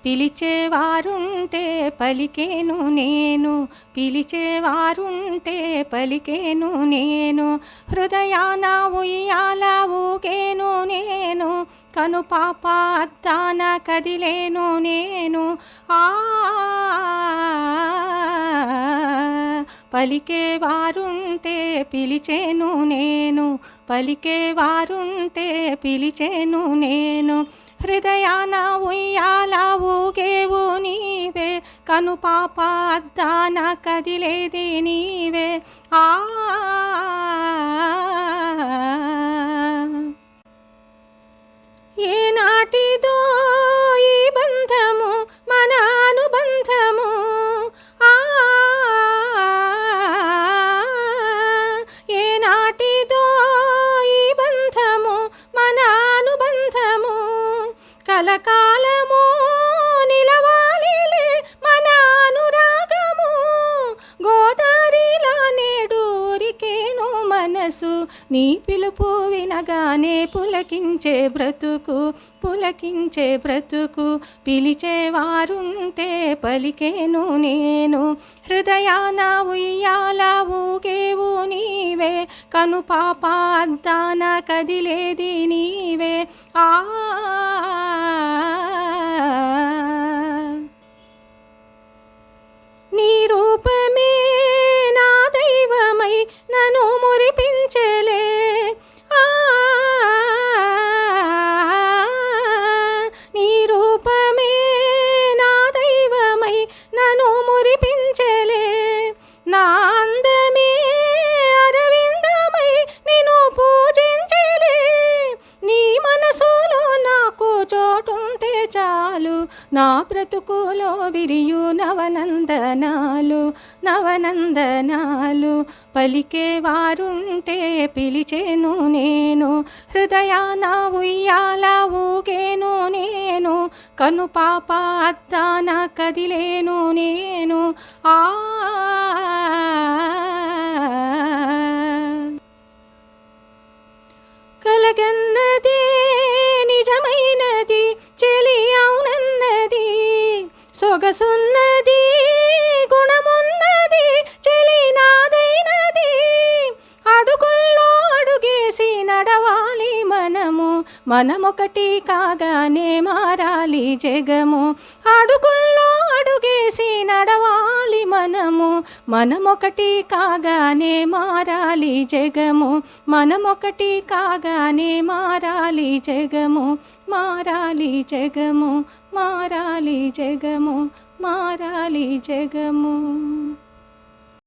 పిలిచేవారుంటే పలికేను నేను, పిలిచేవారుంటే పలికేను నేను, హృదయాన ఉయ్యాల ఊగేను నేను, కనుపాప అద్దాన కదిలేను నేను. పలికేవారుంటే పిలిచేను నేను, పలికేవారుంటే పిలిచేను నేను, హృదయాన ఉయ్యాల ఊగేవు నీవే, కనుపాప అద్దాన కదిలేది నీవే. ఏనాటిదో ఈ బంధము మన అనుబంధము, ఏనాటిదో ఈ బంధము మన అనుబంధము, కలకాలము నిలవాలిలే మన అనురాగము, గోదారిలా నేడూరికేను మనసు, నీ పిలుపు వినగానే పులకించే బ్రతుకు, పులకించే బ్రతుకు, పిలిచేవారుంటే పలికేను నేను, హృదయాన ఉయ్యాల ఊగేవు నీవే, కనుపాప అద్దాన కదిలేది నీవే. నీ రూపమే నా దైవమై నన్ను మురిపించలే, నీ రూపమే నా దైవమై నన్ను మురిపించలే, నా అందమే అరవిందమై నిన్ను పూజించలే, నీ మనసులో నాకు చోటుంటే చాలు, నా బ్రతుకులో విరియు నవనందనాలు, నవనందనాలు, పలికేవారుంటే పిలిచేను నేను, హృదయాన ఉయ్యాల ఊగేను నేను, కనుపాప అద్దాన కదిలేను నేను. కలగన్నదే నిజమైనది చెలి అవునన్నది, సొగసున్నది గుణమున్నది చెలి నాదైనది, అడుగుల్లో అడుగేసి నడవాలి మనము, మనమొకటి కాగానే మారాలి జగము, అడుగుల్లో అడుగేసి నడవాలి మనము, మనమొకటి కాగానే మారాలి జగము, మనమొకటి కాగానే మారాలి జగము, మారాలి జగము, మారాలి జగము, మారాలి జగము.